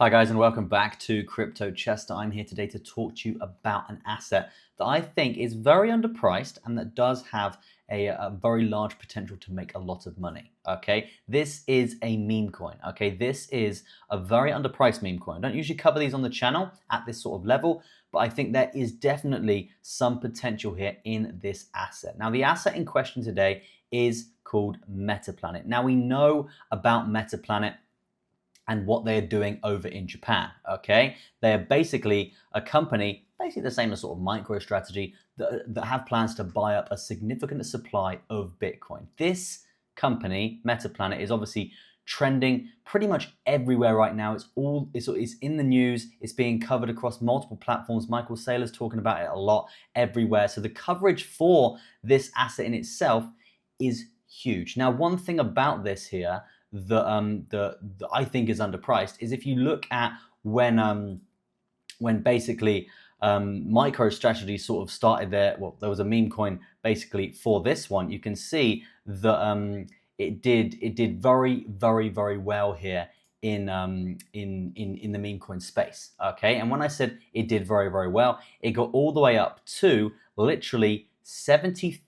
Hi guys, and welcome back to Crypto Chester. I'm here today to talk to you about an asset that I think is very underpriced and that does have a very large potential to make a lot of money. Okay, this is a meme coin. Okay, this is a very underpriced meme coin. I don't usually cover these on the channel at this sort of level, but I think there is definitely some potential here in this asset. Now, the asset in question today is called MetaPlanet. Now, we know about MetaPlanet and what they're doing over in Japan, okay? They're basically a company, basically the same as sort of MicroStrategy, that have plans to buy up a significant supply of Bitcoin. This company, MetaPlanet, is obviously trending pretty much everywhere right now. It's in the news. It's being covered across multiple platforms. Michael Saylor's talking about it a lot everywhere. So the coverage for this asset in itself is huge. Now, one thing about this here that I think is underpriced is if you look at when basically MicroStrategy sort of started there was a meme coin basically for this one. You can see that it did very well here in the meme coin space. Okay, and when I said it did very well, it got all the way up to literally $72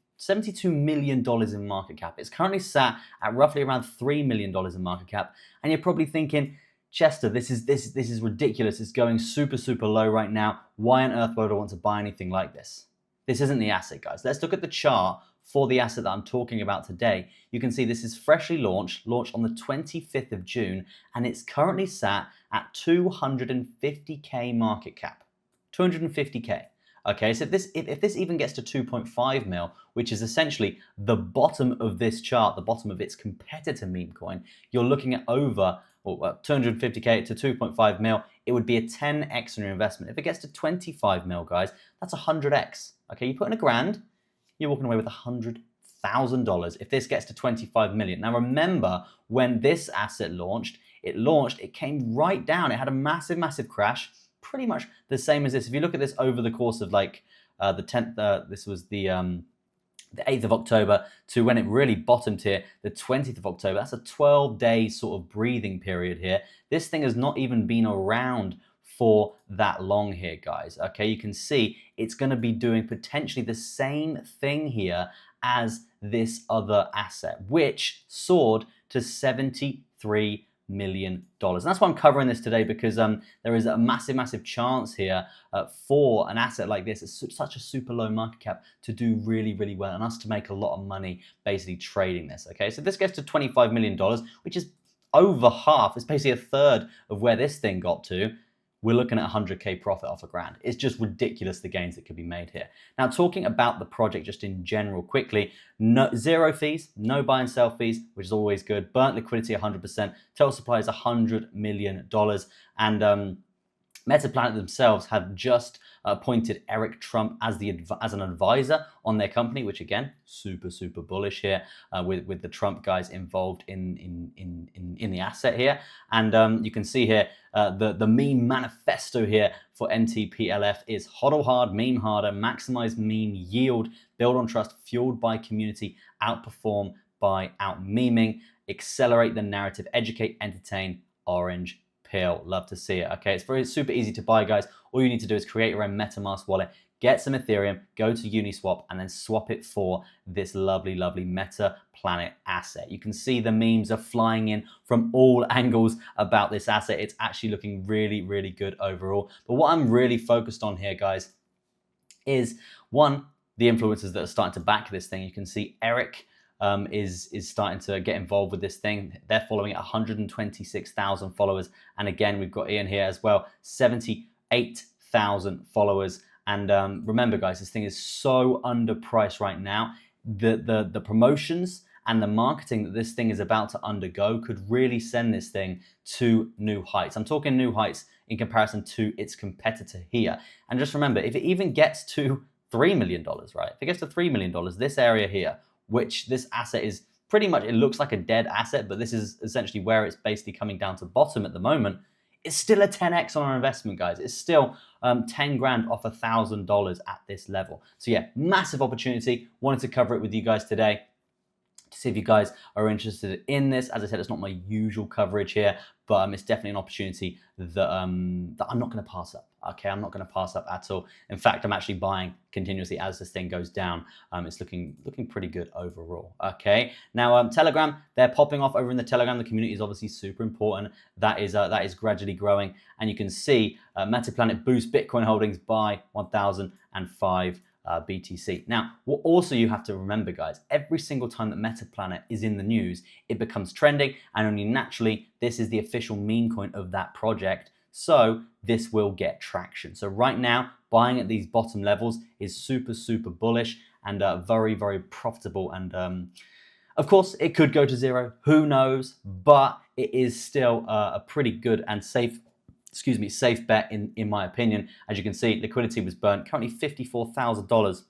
million in market cap. It's currently sat at roughly around $3 million in market cap. And you're probably thinking, Chester, this is ridiculous. It's going super low right now. Why on earth would I want to buy anything like this? This isn't the asset, guys. Let's look at the chart for the asset that I'm talking about today. You can see this is freshly launched on the 25th of June, and it's currently sat at 250K market cap. 250K. Okay, so if this even gets to 2.5 mil, which is essentially the bottom of this chart, the bottom of its competitor meme coin, you're looking at over 250K to 2.5 mil. It would be a 10x on your investment. If it gets to 25 mil, guys, that's 100x. Okay, you put in $1,000, you're walking away with $100,000 if this gets to 25 million. Now remember, when this asset launched, it came right down. It had a massive crash, pretty much the same as this. If you look at this over the course of like the 10th, this was the 8th of October to when it really bottomed here, the 20th of October. That's a 12-day sort of breathing period here. This thing has not even been around for that long here, guys. Okay, you can see it's going to be doing potentially the same thing here as this other asset, which soared to $73 million. And that's why I'm covering this today, because there is a massive chance here for an asset like this, it's such a super low market cap, to do really well and us to make a lot of money basically trading this. Okay, so this gets to $25 million, which is over half. It's basically a third of where this thing got to. We're looking at 100K profit off $1,000. It's just ridiculous the gains that could be made here. Now, talking about the project just in general quickly, zero fees, no buy and sell fees, which is always good. Burnt liquidity 100%. Total supply is $100 million. And MetaPlanet themselves have just appointed Eric Trump as an advisor on their company, which again, super bullish here with the Trump guys involved in the asset here. And you can see here the meme manifesto here for MTPLF is hodl hard, meme harder, maximize meme yield, build on trust, fueled by community, outperform by out meming, accelerate the narrative, educate, entertain, orange pill. Love to see it. Okay, it's super easy to buy, guys. All you need to do is create your own MetaMask wallet, get some Ethereum, go to Uniswap, and then swap it for this lovely MetaPlanet asset. You can see the memes are flying in from all angles about this asset. It's actually looking really good overall. But what I'm really focused on here, guys, is one, the influencers that are starting to back this thing. You can see Eric is starting to get involved with this thing. They're following at 126,000 followers. And again, we've got Ian here as well, 78,000 followers. And remember, guys, this thing is so underpriced right now. The promotions and the marketing that this thing is about to undergo could really send this thing to new heights. I'm talking new heights in comparison to its competitor here. And just remember, if it even gets to $3 million, right? If it gets to $3 million, this area here, which this asset is pretty much, it looks like a dead asset, but this is essentially where it's basically coming down to bottom at the moment. It's still a 10x on our investment, guys. It's still 10 grand off $1,000 at this level. So yeah, massive opportunity. Wanted to cover it with you guys today. to see if you guys are interested in this. As I said, it's not my usual coverage here, but it's definitely an opportunity that, that I'm not going to pass up. Okay, I'm not going to pass up at all. In fact, I'm actually buying continuously as this thing goes down. It's looking pretty good overall. Okay, now Telegram, they're popping off over in the Telegram. The community is obviously super important. That is gradually growing, and you can see MetaPlanet boost Bitcoin holdings by 1,005. BTC. Now, what also you have to remember, guys, every single time that MetaPlanet is in the news, it becomes trending, and only naturally, this is the official meme coin of that project, so this will get traction. So right now, buying at these bottom levels is super, super bullish and very, very profitable. And of course, it could go to zero, who knows, but it is still a pretty good and safe bet in my opinion. As you can see, liquidity was burnt. Currently $54,000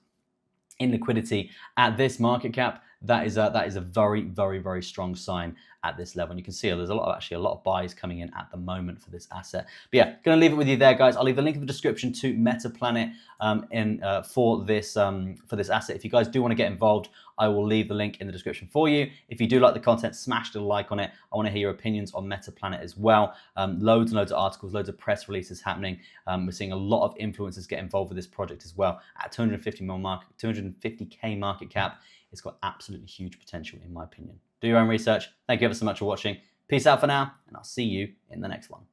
in liquidity at this market cap. That is a very, very, very strong sign at this level. And you can see there's actually a lot of buys coming in at the moment for this asset. But yeah, going to leave it with you there, guys. I'll leave the link in the description to MetaPlanet for this asset. If you guys do want to get involved, I will leave the link in the description for you. If you do like the content, smash the like on it. I want to hear your opinions on MetaPlanet as well. Loads and loads of articles, loads of press releases happening. We're seeing a lot of influencers get involved with this project as well. At 250K market cap, it's got absolutely huge potential in my opinion. Do your own research. Thank you ever so much for watching. Peace out for now, and I'll see you in the next one.